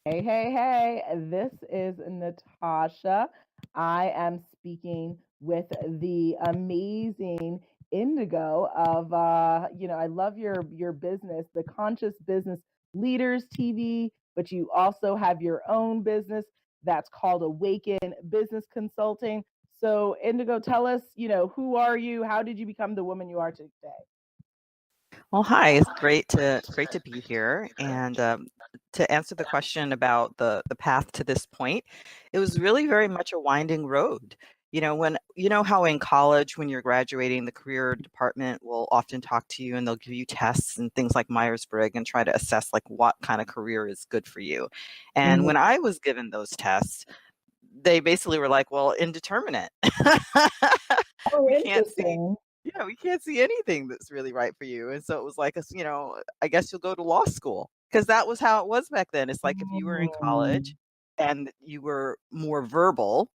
Hey, hey, hey, this is Natasha. I am speaking with the amazing Indigo of I love your business, the Conscious Business Leaders TV, but you also have your own business that's called Awaken Business Consulting. So Indigo, tell us, who are you? How did you become the woman you are today? Well, hi. It's great to be here. And to answer the question about the path to this point, it was really very much a winding road. When you know how in college, when you're graduating, the career department will often talk to you and they'll give you tests and things like Myers-Briggs and try to assess like what kind of career is good for you. And Mhm. when I was given those tests, they basically were like, well, indeterminate. Oh, we can't see interesting. we can't see anything that's really right for you. And so it was like, I guess you'll go to law school because that was how it was back then. It's like if you were in Mm. college and you were more verbal,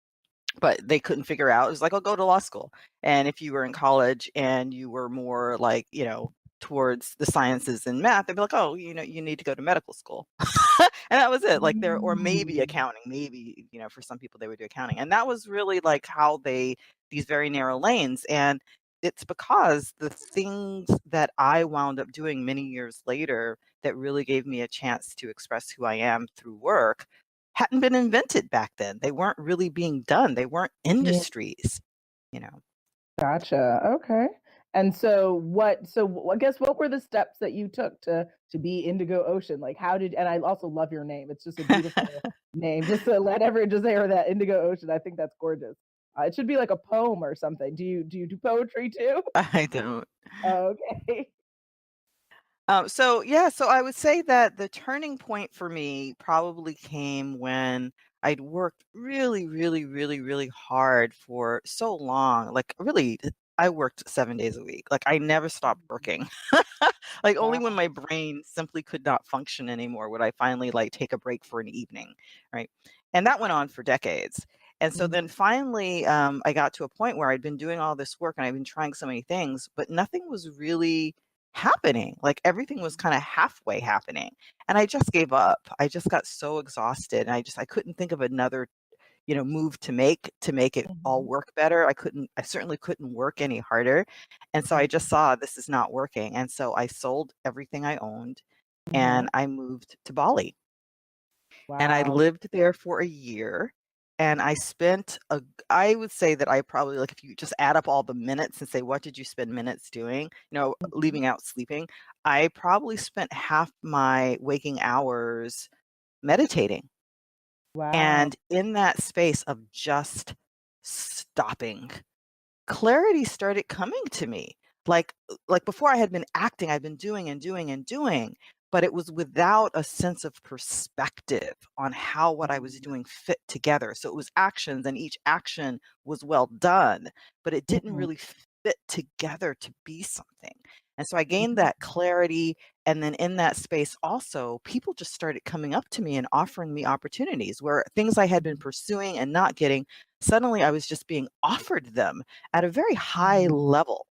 but they couldn't figure out, it was like, I'll go to law school. And if you were in college and you were more like, towards the sciences and math, they'd be like, oh, you need to go to medical school. And that was it. Like there, or maybe Mm. accounting, maybe, for some people they would do accounting. And that was really like how these very narrow lanes. And it's because the things that I wound up doing many years later that really gave me a chance to express who I am through work hadn't been invented back then. They weren't really being done. They weren't Mm. industries, you know. Gotcha. Okay. And so I guess what were the steps that you took to be Indigo Ocean? Like how did, and I also love your name. It's just a beautiful name. Just to let everyone just hear that Indigo Ocean. I think that's gorgeous. It should be like a poem or something. Do you do poetry too? I don't. Okay. So I would say that the turning point for me probably came when I'd worked really, really, really, really hard for so long. Like really, I worked 7 days a week. Like I never stopped working. Like only when Wow. my brain simply could not function anymore would I finally like take a break for an evening, right? And that went on for decades. And so Mhm. then finally, I got to a point where I'd been doing all this work and I'd been trying so many things, but nothing was really happening. Like everything was kind of halfway happening. And I just gave up. I just got so exhausted. And I couldn't think of another, move to make it all Mhm. work better. I certainly couldn't work any harder. And so I Mhm. just saw this is not working. And so I sold everything I owned and Mhm. I moved to Bali. And I Wow. lived there for a year. And I would say that I probably, like, if you just add up all the minutes and say, what did you spend minutes doing? Mhm. Leaving out sleeping, I probably spent half my waking hours meditating. Wow. And in that space of just stopping, clarity started coming to me. Like before I had been acting, I'd been doing and doing and doing, but it was without a sense of perspective on how what I was Mhm. doing fit together. So it was actions and each action was well done, but it didn't Mhm. really fit together to be something. And so I gained Mhm. that clarity. And then in that space also, people just started coming up to me and offering me opportunities where things I had been pursuing and not getting, suddenly I was just being offered them at a very high Mhm. level.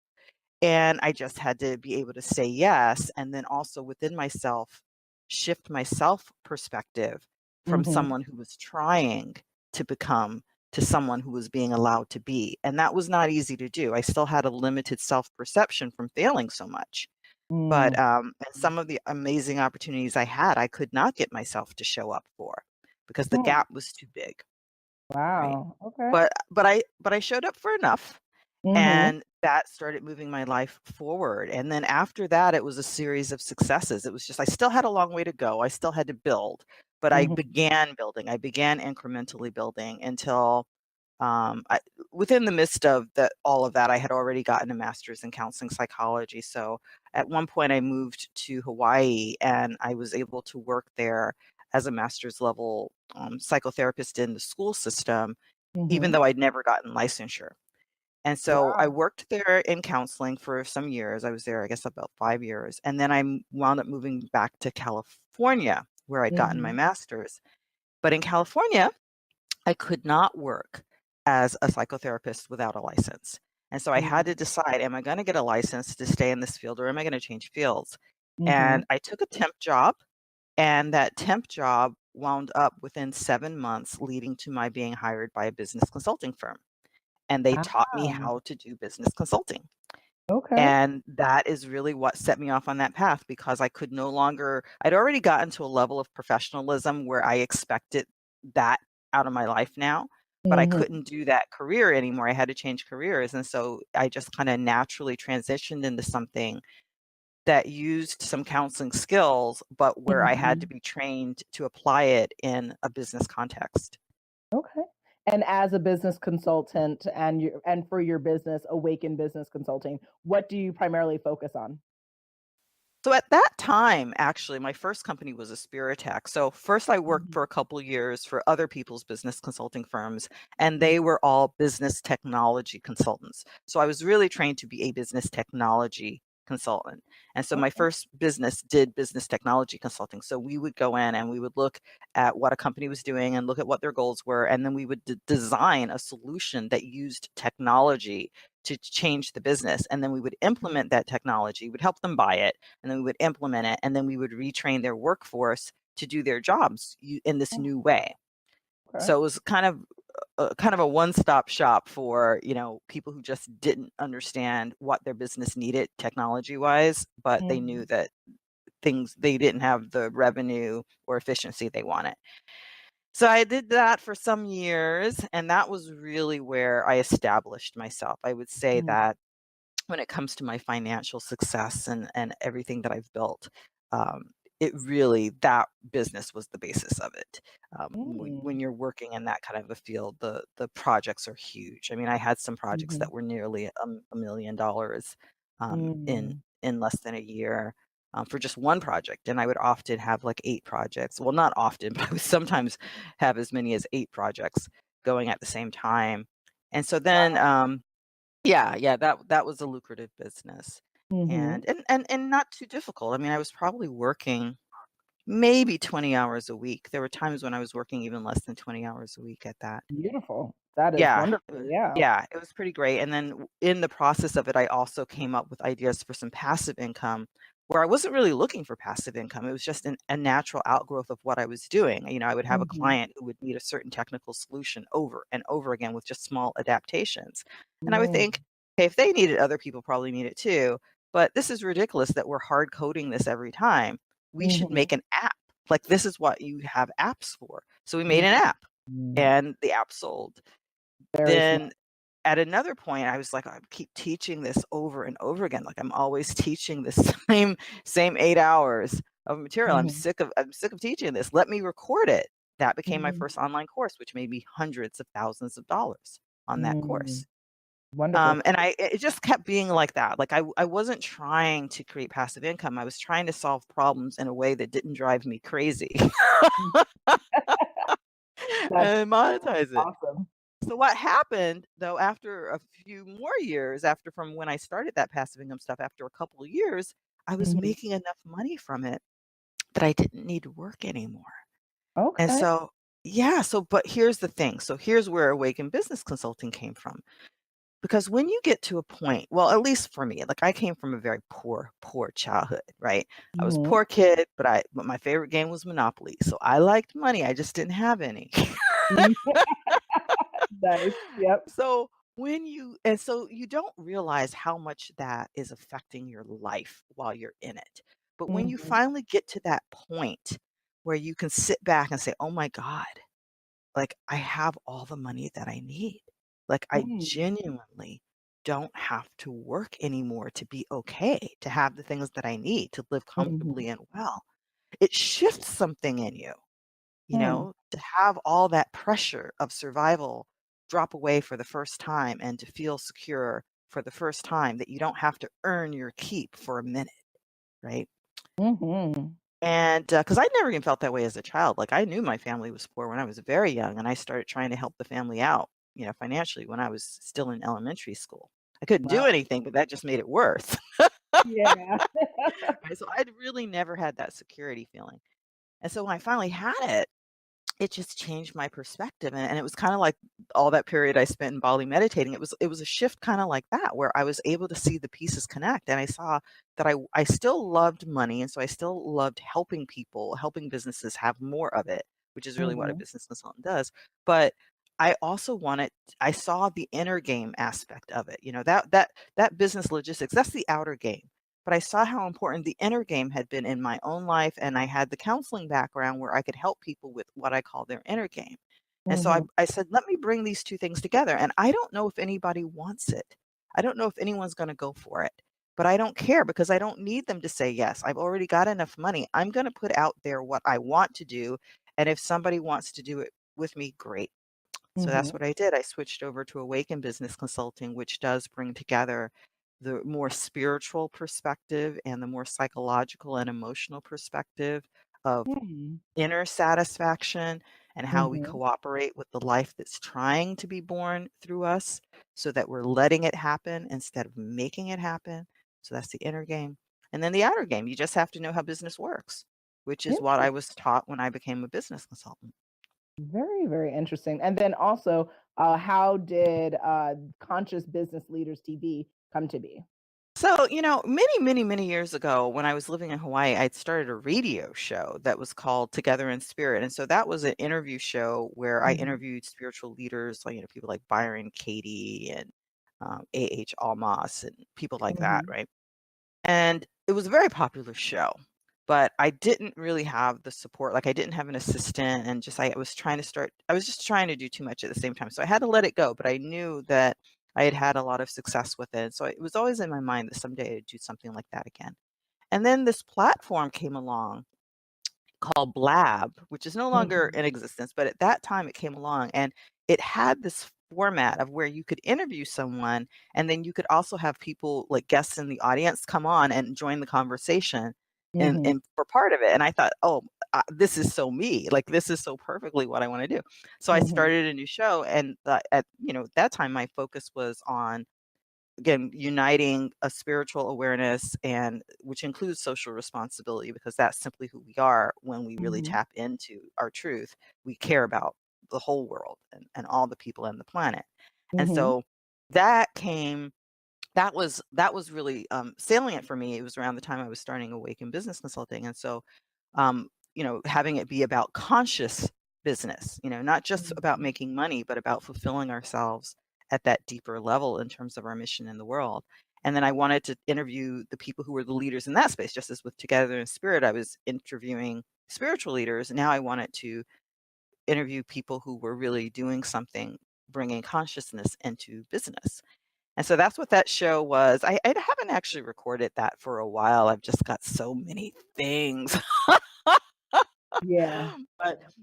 And I just had to be able to say yes. And then also within myself, shift my self perspective from Mhm. someone who was trying to become to someone who was being allowed to be. And that was not easy to do. I still had a limited self perception from failing so much. But Mm. and some of the amazing opportunities I had, I could not get myself to show up for because the Hmm. gap was too big. Right. Wow. Okay. But I showed up for enough, Mhm. and that started moving my life forward. And then after that, it was a series of successes. It was just I still had a long way to go. I still had to build, but I Mhm. began building. I began incrementally building until within the midst of that, all of that, I had already gotten a master's in counseling psychology. So at one point, I moved to Hawaii, and I was able to work there as a master's level psychotherapist in the school system, even Mhm. though I'd never gotten licensure. And so I Wow. worked there in counseling for some years. I was there, I guess, about 5 years. And then wound up moving back to California, where I'd gotten my Mhm. master's. But in California, I could not work as a psychotherapist without a license. And so I had to Mhm. decide, am I going to get a license to stay in this field or am I going to change fields? Mhm. And I took a temp job, and that temp job wound up within 7 months leading to my being hired by a business consulting firm. And they Ah, taught me how to do business consulting. okay. And that is really what set me off on that path, because I could no longer, I'd already gotten to a level of professionalism where I expected that out of my life now, but I Mhm. couldn't do that career anymore. I had to change careers. And so I just kind of naturally transitioned into something that used some counseling skills, but where I had to Mhm. be trained to apply it in a business context. Okay. And as a business consultant and for your business, Awaken Business Consulting, what do you primarily focus on? So at that time, actually, my first company was Aspiratech. So first I worked Mhm. for a couple years for other people's business consulting firms, and Mhm. they were all business technology consultants. So I was really trained to be a business technology consultant. And so my Okay. first business did business technology consulting. So we would go in and we would look at what a company was doing and look at what their goals were. And then we would design a solution that used technology to change the business. And then we would implement that technology, would help them buy it, and then we would implement it, and then we would retrain their workforce to do their jobs in this Oh, new way. okay. So it was kind of a one-stop shop for, people who just didn't understand what their business needed technology wise, but they knew Mhm. that they didn't have the revenue or efficiency they wanted. So I did that for some years, and that was really where I established myself. I would say Mhm. that when it comes to my financial success and everything that I've built, um, it really, that business was the basis of it. When Mm. you're working in that kind of a field, the projects are huge. I mean, I had some projects Mhm. that were nearly $1 million in Mm. less than a year. For just one project, and I would often have like 8 projects. Well, not often, but I would sometimes have as many as 8 projects going at the same time. And so then, Wow. yeah, that was a lucrative business, Mhm. and not too difficult. I mean, I was probably working maybe 20 hours a week. There were times when I was working even less than 20 hours a week at that. Beautiful. That is Yeah, wonderful. Yeah. yeah, it was pretty great, and then in the process of it, I also came up with ideas for some passive income where I wasn't really looking for passive income. It was just a natural outgrowth of what I was doing. I would have a Mhm. client who would need a certain technical solution over and over again with just small adaptations. And I would Mm. think, "Hey, if they need it, other people probably need it too, but this is ridiculous that we're hard coding this every time. We should Mhm. make an app. Like, this is what you have apps for." So we made an Mhm. app, Mm. and the app sold. Very smart. Then at another point, I was like, I keep teaching this over and over again. Like, I'm always teaching the same 8 hours of material. Mhm. I'm sick of teaching this. Let me record it. That became my Mhm. first online course, which made me hundreds of thousands of dollars on that Mm. course. Wonderful. And it just kept being like that. Like, I wasn't trying to create passive income. I was trying to solve problems in a way that didn't drive me crazy Mm. That's and monetize it. awesome. So what happened though, after a few more years, after from when I started that passive income stuff, after a couple of years, I was Mhm. making enough money from it that I didn't need to work anymore. And Okay. so, yeah, but here's the thing. So here's where Awaken Business Consulting came from. Because when you get to a point, well, at least for me, like I came from a very poor childhood, right? I was a Mhm. poor kid, but my favorite game was Monopoly. So I liked money. I just didn't have any. Mm. Nice. Yep. So you don't realize how much that is affecting your life while you're in it. But when you Mhm. finally get to that point where you can sit back and say, "Oh my God, like I have all the money that I need. Like I Mm. genuinely don't have to work anymore to be okay, to have the things that I need to live Mhm. comfortably and well." It shifts something in you, Hmm. to have all that pressure of survival drop away for the first time and to feel secure for the first time, that you don't have to earn your keep for a minute, right? Mhm. And because I never even felt that way as a child. Like I knew my family was poor when I was very young, and I started trying to help the family out, financially when I was still in elementary school. I couldn't do Wow. anything, but that just made it worse. Yeah. Right? So I'd really never had that security feeling. And so when I finally had it, it just changed my perspective, and it was kinda like all that period I spent in Bali meditating. It was a shift kinda like that, where I was able to see the pieces connect, and I saw that I still loved money, and so I still loved helping people, helping businesses have more of it, which is really what a business consultant does. But I also I saw the inner game aspect of it. That business logistics, that's the outer game. But I saw how important the inner game had been in my own life. And I had the counseling background where I could help people with what I call their inner game. And so I said, let me bring these two things together. And I don't know if anybody wants it. I don't know if anyone's going to go for it. But I don't care because I don't need them to say yes. I've already got enough money. I'm going to put out there what I want to do. And if somebody wants to do it with me, great. So that's what I did. I switched over to Awaken Business Consulting, which does bring together the more spiritual perspective and the more psychological and emotional perspective of inner satisfaction and how we cooperate with the life that's trying to be born through us so that we're letting it happen instead of making it happen. So that's the inner game. And then the outer game, you just have to know how business works, which is what I was taught when I became a business consultant. Very, very interesting. And then also, how did Conscious Business Leaders TV come to be? So, many, many, many years ago when I was living in Hawaii, I'd started a radio show that was called Together in Spirit. And so that was an interview show where I interviewed spiritual leaders, like, people like Byron Katie and A.H. Almas and people like that, right? And it was a very popular show, but I didn't really have the support. Like I didn't have an assistant and I was just trying to do too much at the same time. So I had to let it go, but I knew that I had had a lot of success with it. So it was always in my mind that someday I'd do something like that again. And then this platform came along called Blab, which is no longer in existence, but at that time it came along and it had this format of where you could interview someone and then you could also have people like guests in the audience come on and join the conversation and for part of it. And I thought, oh, this is so me, like this is so perfectly what I want to do. So I started a new show and at that time my focus was on, again, uniting a spiritual awareness and which includes social responsibility, because that's simply who we are when we really tap into our truth. We care about the whole world and all the people on the planet. And so that came that was really salient for me. It was around the time I was starting Awaken Business Consulting. And so having it be about conscious business, not just about making money, but about fulfilling ourselves at that deeper level in terms of our mission in the world. And then I wanted to interview the people who were the leaders in that space, just as with Together in Spirit, I was interviewing spiritual leaders. Now I wanted to interview people who were really doing something, bringing consciousness into business. And so that's what that show was. I haven't actually recorded that for a while. I've just got so many things. Yeah.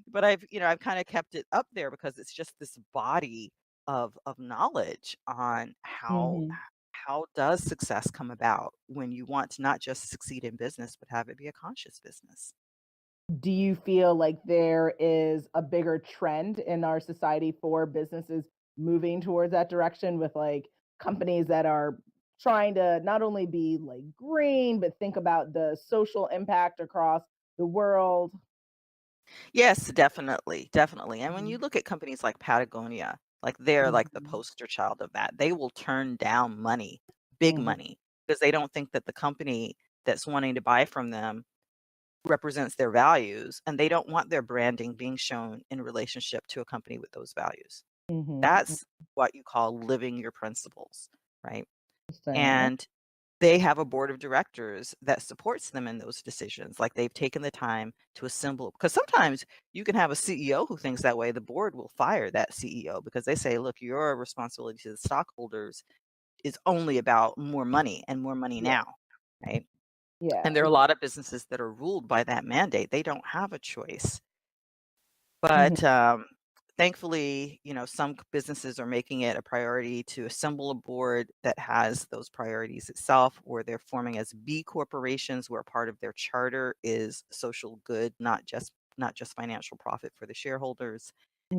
But I've kind of kept it up there because it's just this body of knowledge on how does success come about when you want to not just succeed in business, but have it be a conscious business. Do you feel like there is a bigger trend in our society for businesses moving towards that direction with like companies that are trying to not only be like green, but think about the social impact across the world? Yes, definitely, definitely. And when you Mhm, look at companies like Patagonia, like they're like the mhm, poster child of that. They will turn down money, big mhm, money, because they don't think that the company that's wanting to buy from them represents their values, and they don't want their branding being shown in relationship to a company with those values. mhm. That's what you call living your principles, right? Interesting. And they have a board of directors that supports them in those decisions. Like they've taken the time to assemble, because sometimes you can have a CEO who thinks that way. The board will fire that CEO because they say, look, your responsibility to the stockholders is only about more money and more money Yeah, now, right? And yeah. there are a lot of businesses that are ruled by that mandate. They don't have a choice. Mhm, But thankfully, some businesses are making it a priority to assemble a board that has those priorities itself, or they're forming as B corporations where part of their charter is social good, not just financial profit for the shareholders.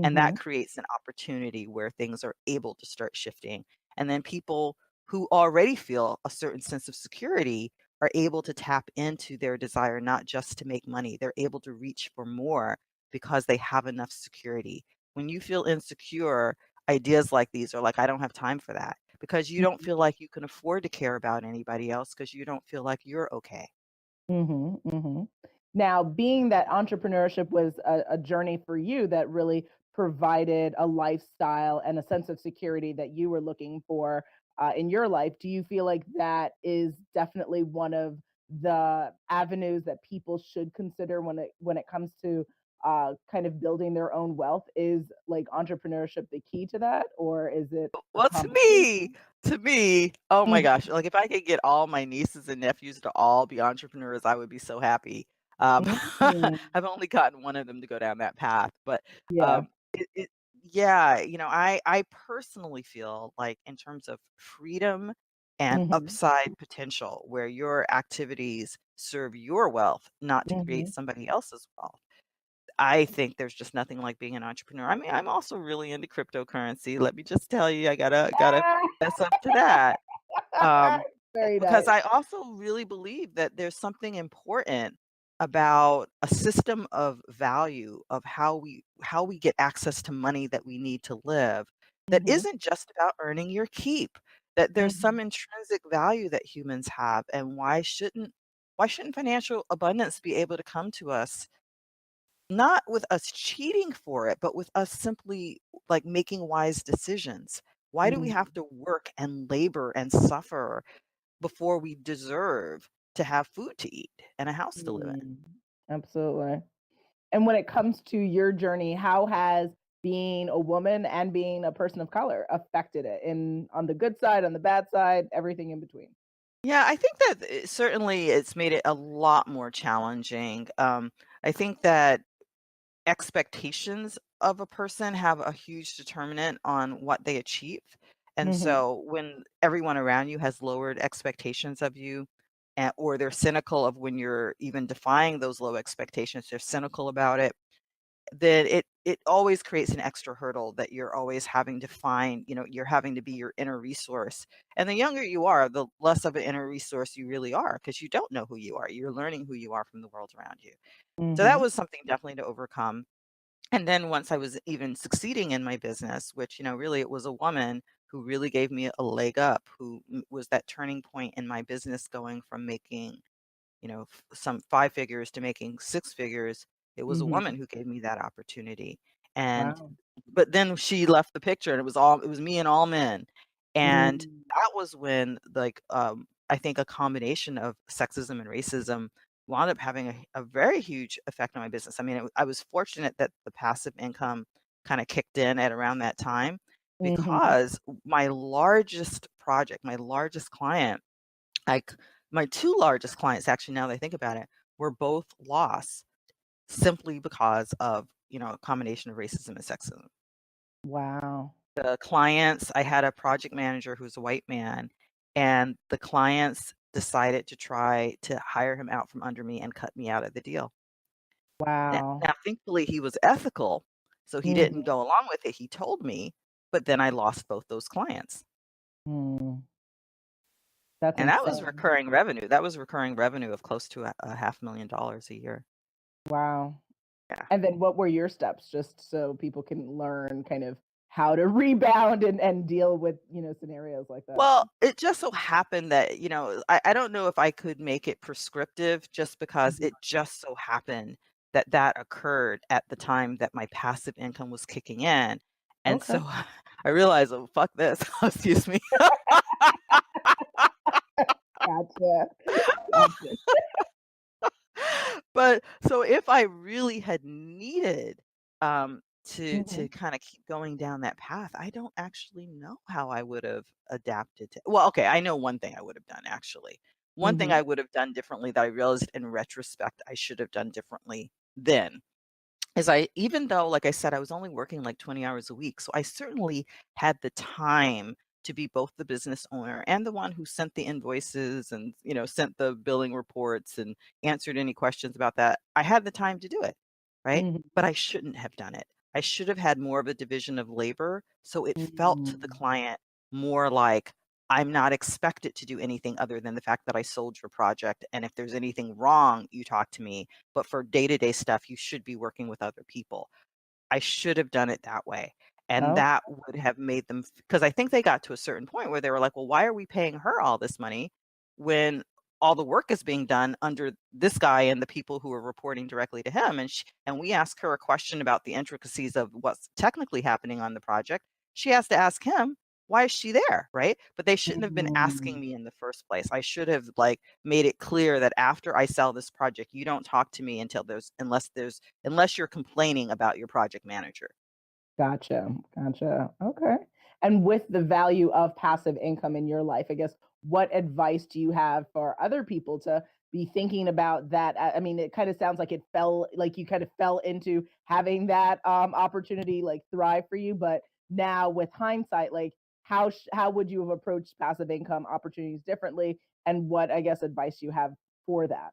And that mhm, creates an opportunity where things are able to start shifting. And then people who already feel a certain sense of security are able to tap into their desire not just to make money, they're able to reach for more because they have enough security. When you feel insecure, ideas like these are like, I don't have time for that, because you don't mhm, feel like you can afford to care about anybody else because you don't feel like you're okay. mhm, mhm. Now, being that entrepreneurship was a journey for you that really provided a lifestyle and a sense of security that you were looking for in your life, do you feel like that is definitely one of the avenues that people should consider when it comes to kind of building their own wealth? Is like entrepreneurship the key to that, or is it a Well, combination? to me, oh my Mhm, gosh, like if I could get all my nieces and nephews to all be entrepreneurs, I would be so happy. Um, mhm. I've only gotten one of them to go down that path, but Yeah. um, yeah, I personally feel like in terms of freedom and Hmm. upside potential, where your activities serve your wealth, not to create Hmm. somebody else's wealth. I think there's just nothing like being an entrepreneur. I mean, I'm also really into cryptocurrency. Let me just tell you, I gotta fess up to that. Um, Very because nice. I also really believe that there's something important about a system of value of how we get access to money that we need to live that Hmm. isn't just about earning your keep. That there's Hmm. some intrinsic value that humans have, and why shouldn't financial abundance be able to come to us not with us cheating for it, but with us simply, like, making wise decisions. Why do we Hmm. have to work and labor and suffer before we deserve to have food to eat and a house to live in? Mm, absolutely. And when it comes to your journey, how has being a woman and being a person of color affected it in on the good side, on the bad side, everything in between? Yeah, I think that certainly it's made it a lot more challenging. I think that expectations of a person have a huge determinant on what they achieve. And Hmm. so when everyone around you has lowered expectations of you, or they're cynical of when you're even defying those low expectations, they're cynical about it, then it always creates an extra hurdle that you're always having to find, you're having to be your inner resource. And the younger you are, the less of an inner resource you really are because you don't know who you are. You're learning who you are from the world around you. So that Hmm. was something definitely to overcome. And then once I was even succeeding in my business, which, really it was a woman who really gave me a leg up, who was that turning point in my business going from making, some five figures to making six figures. It was a woman Hmm. who gave me that opportunity. And Wow. but then she left the picture and it was me and all men. And Mm. that was when, like, I think a combination of sexism and racism wound up having a very huge effect on my business. I mean, I was fortunate that the passive income kind of kicked in at around that time Hmm. because my largest project, my largest client, like my two largest clients, actually, now that I think about it, were both lost simply because of, a combination of racism and sexism. Wow. The clients, I had a project manager who's a white man, and the clients decided to try to hire him out from under me and cut me out of the deal. Wow. Now, thankfully, he was ethical, so he didn't Hmm. go along with it. He told me, but then I lost both those clients. Mm. That's And that was insane. recurring revenue. That was recurring revenue of close to a $500,000 a year. Wow. Yeah. And then what were your steps just so people can learn kind of how to rebound and deal with, scenarios like that? Well, it just so happened that, I don't know if I could make it prescriptive just because Mhm. it just so happened that that occurred at the time that my passive income was kicking in. And Okay. so I realized, oh, fuck this. Excuse me. Gotcha. Gotcha. But so if I really had needed to Mhm. kind of keep going down that path, I don't actually know how I would have adapted to. Well, okay, I know one thing I would have done actually. One thing Mhm. I would have done differently that I realized in retrospect I should have done differently then is even though, like I said, I was only working like 20 hours a week, so I certainly had the time to be both the business owner and the one who sent the invoices and, sent the billing reports and answered any questions about that. I had the time to do it, right? Mhm. But I shouldn't have done it. I should have had more of a division of labor so it felt to the Mm. client more like I'm not expected to do anything other than the fact that I sold your project. And if there's anything wrong, you talk to me, but for day-to-day stuff, you should be working with other people. I should have done it that way. And Oh. that would have made them, because I think they got to a certain point where they were like, well, why are we paying her all this money when all the work is being done under this guy and the people who are reporting directly to him. And we ask her a question about the intricacies of what's technically happening on the project. She has to ask him, why is she there? Right. But they shouldn't have been asking Mm, me in the first place. I should have like made it clear that after I sell this project, you don't talk to me unless you're complaining about your project manager. gotcha. Gotcha. Okay. And with the value of passive income in your life, I guess, what advice do you have for other people to be thinking about that? I mean, it kind of sounds like like you kind of fell into having that opportunity like thrive for you. But now with hindsight, like how would you have approached passive income opportunities differently? And what, I guess, advice you have for that?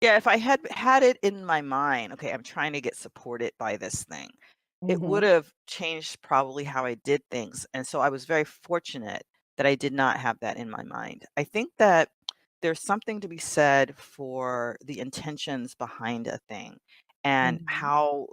Yeah, if I had had it in my mind, okay, I'm trying to get supported by this thing, it would Mm-hmm. have changed probably how I did things. And so I was very fortunate that I did not have that in my mind. I think that there's something to be said for the intentions behind a thing and Mm-hmm. how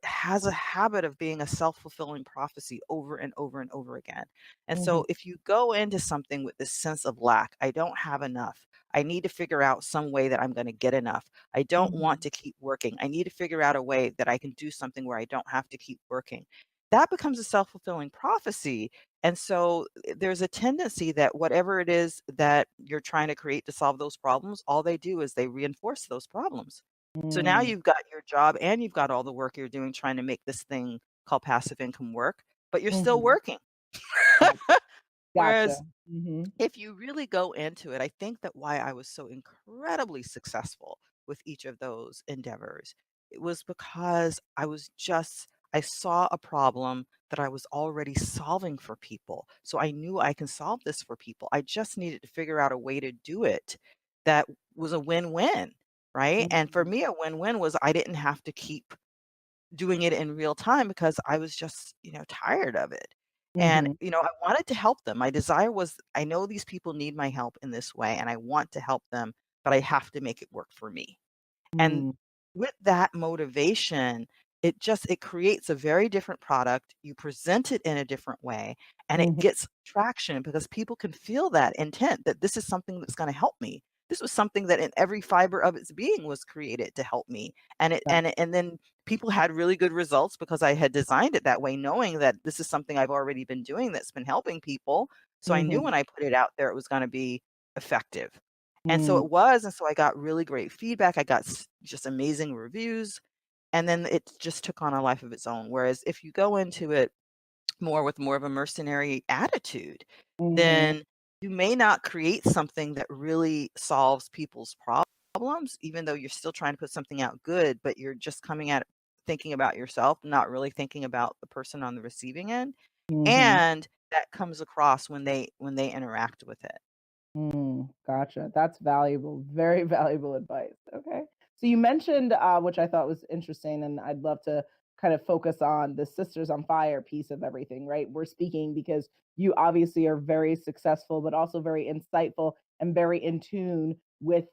has a habit of being a self-fulfilling prophecy over and over and over again. And Mm-hmm. so if you go into something with this sense of lack, I don't have enough. I need to figure out some way that I'm going to get enough. I don't want Mm-hmm. to keep working. I need to figure out a way that I can do something where I don't have to keep working. That becomes a self-fulfilling prophecy. And so there's a tendency that whatever it is that you're trying to create to solve those problems, all they do is they reinforce those problems. So now Mm, you've got your job and you've got all the work you're doing trying to make this thing called passive income work, but you're still mhm. working. Gotcha. Gotcha. Whereas Mhm. if you really go into it, I think that why I was so incredibly successful with each of those endeavors, it was because I saw a problem that I was already solving for people. So I knew I can solve this for people. I just needed to figure out a way to do it that was a win-win, right? And for Mhm. me, a win-win was I didn't have to keep doing it in real time because I was just, tired of it. And, Mhm. I wanted to help them. My desire was, I know these people need my help in this way, and I want to help them, but I have to make it work for me. And Mm. with that motivation, it creates a very different product. You present it in a different way, and it Mhm. gets traction because people can feel that intent that this is something that's going to help me. This was something that in every fiber of its being was created to help me. Got And then people had really good results because I had designed it that way, knowing that this is something I've already been doing that's been helping people. So I knew Mhm. when I put it out there, it was going to be effective. And so Mm. it was, and so I got really great feedback. I got just amazing reviews, and then it just took on a life of its own. Whereas if you go into it more of a mercenary attitude, Mhm. then you may not create something that really solves people's problems, even though you're still trying to put something out good, but you're just coming at it thinking about yourself, not really thinking about the person on the receiving end. Mhm. And that comes across when they interact with it. Mm, gotcha. That's valuable. Very valuable advice. Okay. So you mentioned, which I thought was interesting, and I'd love to kind of focus on the Sisters on Fire piece of everything, right? We're speaking because you obviously are very successful, but also very insightful and very in tune with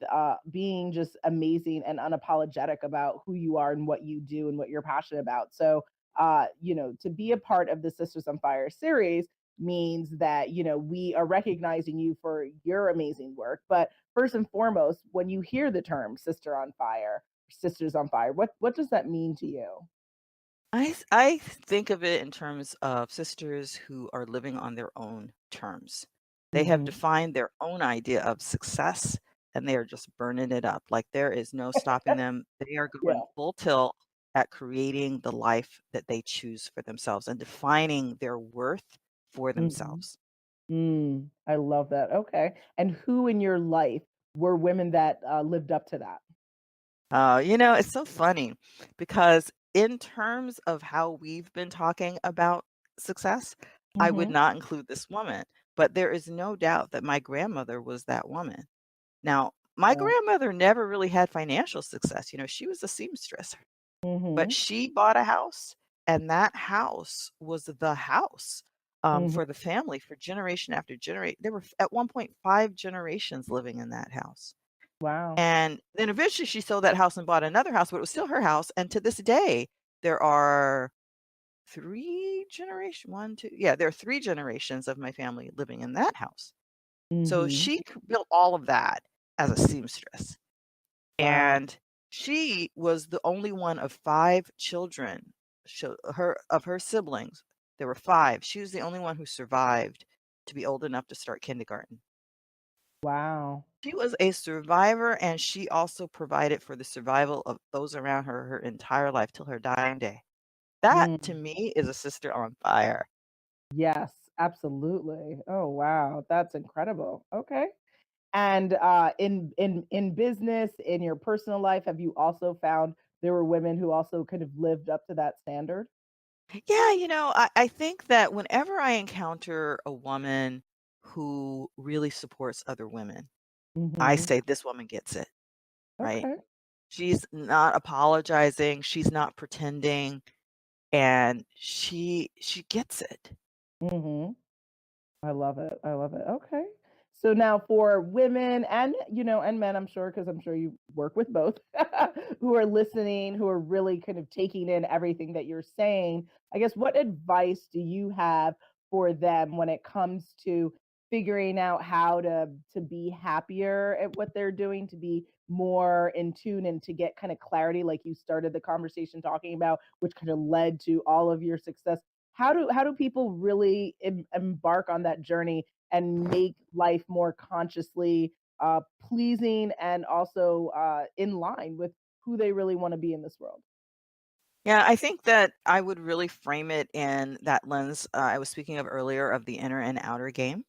being just amazing and unapologetic about who you are and what you do and what you're passionate about. So, to be a part of the Sisters on Fire series means that we are recognizing you for your amazing work, but first and foremost, when you hear the term sister on fire, sisters on fire, what does that mean to you? I think of it in terms of sisters who are living on their own terms. They have Hmm. defined their own idea of success and they are just burning it up. Like there is no stopping them. They are going Yeah. full tilt at creating the life that they choose for themselves and defining their worth for Hmm. themselves. I love that. Okay. And who in your life were women that lived up to that? It's so funny because in terms of how we've been talking about success, I would Hmm. not include this woman, but there is no doubt that my grandmother was that woman. Now, my Yeah. grandmother never really had financial success. She was a seamstress, but Hmm. she bought a house, and that house was the house Hmm. for the family for generation after generation. There were at one point 5 generations living in that house. Wow. And then eventually she sold that house and bought another house, but it was still her house. And to this day, there are 3 generations of my family living in that house. So Hmm. she built all of that. as a seamstress. Wow. And she was the only one of 5 children. Of her siblings, there were 5. She was the only one who survived to be old enough to start kindergarten. Wow. She was a survivor, and she also provided for the survival of those around her her entire life till her dying day. That, to Mm. me, is a sister on fire. Yes, absolutely. Oh, wow. That's incredible. Okay. And in business, in your personal life, have you also found there were women who also kind of lived up to that standard? Yeah, I think that whenever I encounter a woman who really supports other women, I Mhm. say, "This woman gets it," right? Okay. She's not apologizing, she's not pretending, and she gets it. Mhm. I love it. I love it. Okay. So now for women and, and men, I'm sure, because I'm sure you work with both, who are listening, who are really kind of taking in everything that you're saying, I guess what advice do you have for them when it comes to figuring out how to be happier at what they're doing, to be more in tune and to get kind of clarity like you started the conversation talking about, which kind of led to all of your success? How do people really embark on that journey and make life more consciously pleasing and also in line with who they really want to be in this world? Yeah, I think that I would really frame it in that lens, I was speaking of earlier of the inner and outer game.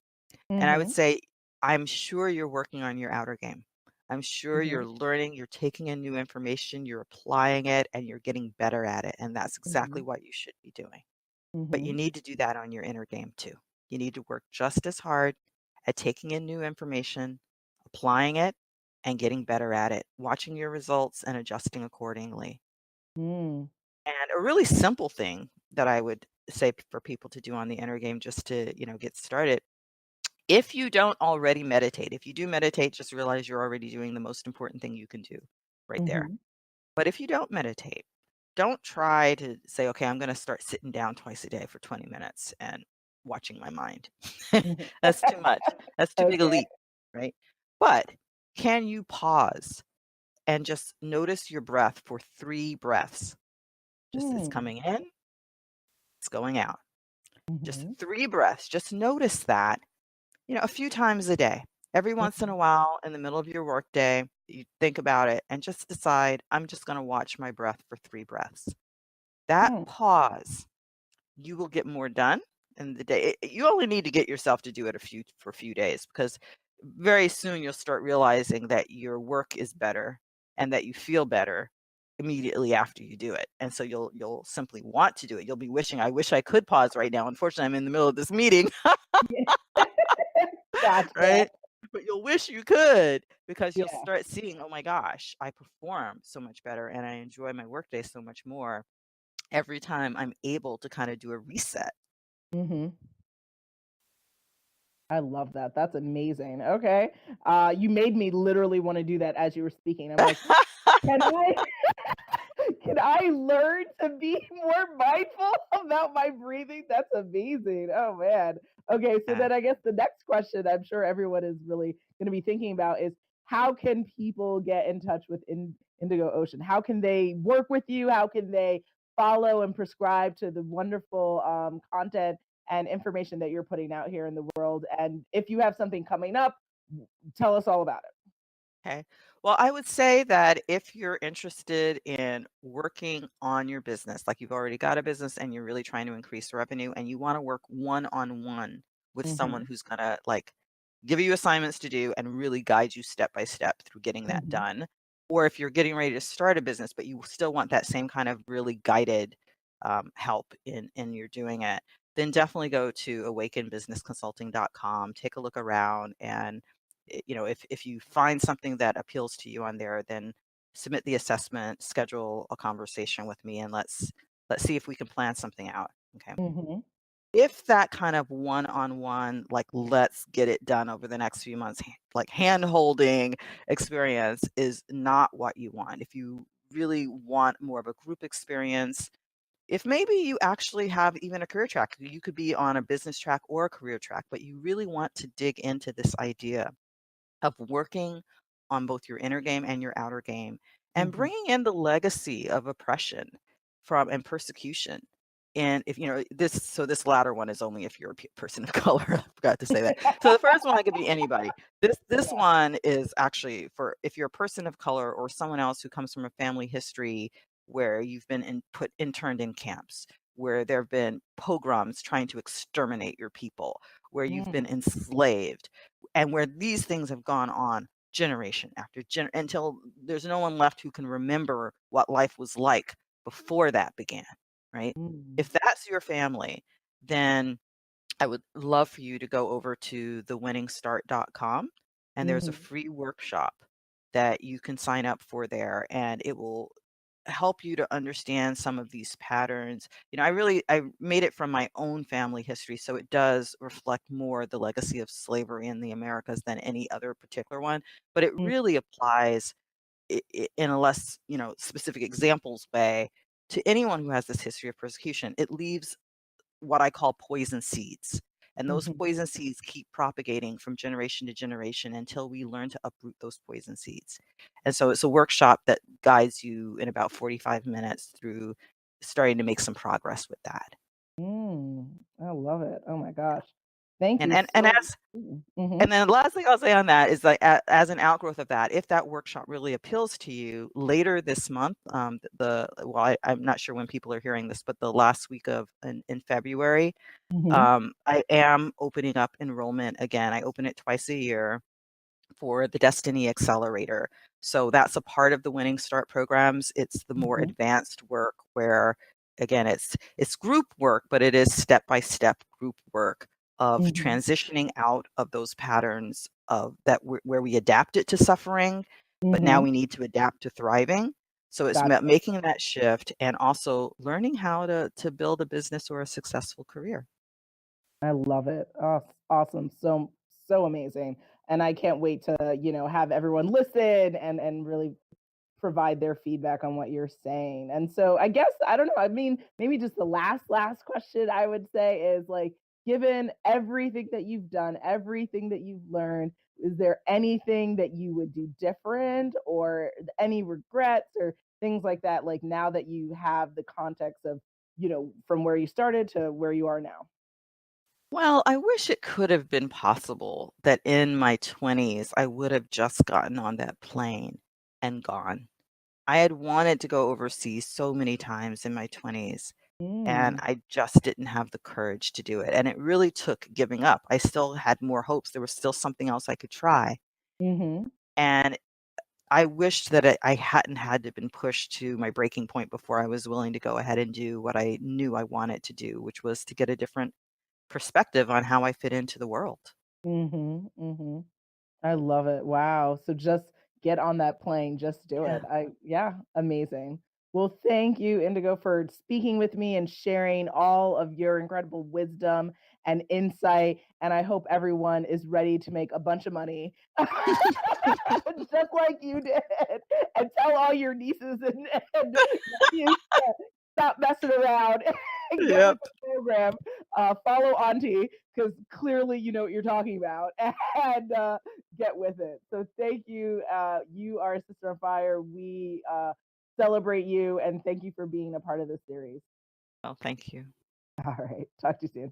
And I would Mhm. say, I'm sure you're working on your outer game. I'm sure Mhm. you're learning, you're taking in new information, you're applying it, and you're getting better at it. And that's exactly Mhm. what you should be doing. But you Mhm. need to do that on your inner game too. You need to work just as hard at taking in new information, applying it, and getting better at it, watching your results and adjusting accordingly. Mm. And a really simple thing that I would say for people to do on the inner game just to, get started. If you don't already meditate, if you do meditate, just realize you're already doing the most important thing you can do right there. Mhm. But if you don't meditate, don't try to say, okay, I'm going to start sitting down twice a day for 20 minutes and watching my mind. Mhm. That's too much. That's too big a Okay. leap, right? But can you pause and just notice your breath for 3 breaths? Just it's Mm. coming in, it's going out. Just Mhm. 3 breaths. Just notice that, a few times a day. Every once in Mhm. a while in the middle of your workday, you think about it and just decide, I'm just going to watch my breath for 3 breaths. That Mm. pause, you will get more done in the day. You only need to get yourself to do it for a few days because very soon you'll start realizing that your work is better and that you feel better immediately after you do it. And so you'll simply want to do it. You'll be wishing, I wish I could pause right now. Unfortunately, I'm in the middle of this meeting. Gotcha. Right? But you'll wish you could because you'll Yeah. start seeing, "Oh my gosh, I perform so much better and I enjoy my workday so much more every time I'm able to kinda do a reset." Mhm. I love that. That's amazing. Okay. You made me literally want to do that as you were speaking. I'm like, can I can I learn to be more mindful about my breathing? That's amazing. Oh man. Okay, so Yeah. then I guess the next question I'm sure everyone is really going to be thinking about is how can people get in touch with Indigo Ocean? How can they work with you? How can they follow and prescribe to the wonderful content and information that you're putting out here in the world? And if you have something coming up, tell us all about it. Okay. Well, I would say that if you're interested in working on your business, like you've already got a business and you're really trying to increase revenue and you want to work one-on-one with someone Hmm. who's going to like give you assignments to do and really guide you step by step through getting that Hmm. done. Or if you're getting ready to start a business, but you still want that same kind of really guided help in your doing it, then definitely go to awakenbusinessconsulting.com, take a look around and if you find something that appeals to you on there, then submit the assessment, schedule a conversation with me, and let's see if we can plan something out. Okay. Hmm. If that kind of one-on-one, like let's get it done over the next few months, like hand holding experience is not what you want. If you really want more of a group experience, if maybe you actually have even a career track, you could be on a business track or a career track, but you really want to dig into this idea of working on both your inner game and your outer game, and Mhm. bringing in the legacy of oppression from and persecution. And if you know this, so this latter one is only if you're a person of color. I forgot to say that. So the first one could be anybody. This Yeah. one is actually for if you're a person of color or someone else who comes from a family history where you've been interned in camps, where there have been pogroms trying to exterminate your people, where you've Mm, been enslaved, and where these things have gone on generation after until there's no one left who can remember what life was like before that began, right? mm, If that's your family, then I would love for you to go over to thewinningstart.com, and there's a mhm, free workshop that you can sign up for there, and it will help you to understand some of these patterns. You know, I made it from my own family history, so it does reflect more the legacy of slavery in the Americas than any other particular one, but it mm, really applies in a less, specific examples way to anyone who has this history of persecution. It leaves what I call poison seeds. And those mhm. poison seeds keep propagating from generation to generation until we learn to uproot those poison seeds. And so it's a workshop that guides you in about 45 minutes through starting to make some progress with that. Mm, I love it. Oh my gosh. Thank And you and and so. as Mhm, and then the last thing I'll say on that is like as an outgrowth of that, if that workshop really appeals to you later this month, I'm not sure when people are hearing this, but the last week of in February, mhm, I am opening up enrollment again. I open it twice a year for the Destiny Accelerator. So that's a part of the Winning Start programs. It's the more mhm, advanced work where again it's group work, but it is step-by-step group work of mhm, transitioning out of those patterns of that where we adapt it to suffering, but now mhm. we need to adapt to thriving. So it's Gotcha. making that shift and also learning how to build a business or a successful career. I love it. Oh, awesome. So so amazing. And I can't wait to, have everyone listen and really provide their feedback on what you're saying. And so I guess I don't know, I mean, maybe just the last question I would say is like given everything that you've done, everything that you've learned, is there anything that you would do different or any regrets or things like that like now that you have the context of, from where you started to where you are now? Well, I wish it could have been possible that in my 20s, I would have just gotten on that plane and gone. I had wanted to go overseas so many times in my 20s, and Mm, I just didn't have the courage to do it. And it really took giving up. I still had more hopes. There was still something else I could try. mhm. And I wished that I hadn't had to been pushed to my breaking point before I was willing to go ahead and do what I knew I wanted to do, which was to get a different perspective on how I fit into the world. Mhm, mhm. I love it. Wow. So just get on that plane, just do Yeah. it. Yeah, amazing. Well, thank you, Indigo, for speaking with me and sharing all of your incredible wisdom and insight. And I hope everyone is ready to make a bunch of money, just like you did. And tell all your nieces and nephews to stop messing around and get with Yep. the program. Follow Auntie because clearly you know what you're talking about. And get with it. So thank you. You are a sister on fire. We celebrate you and thank you for being a part of this series. Well, thank you. All right. Talk to you soon.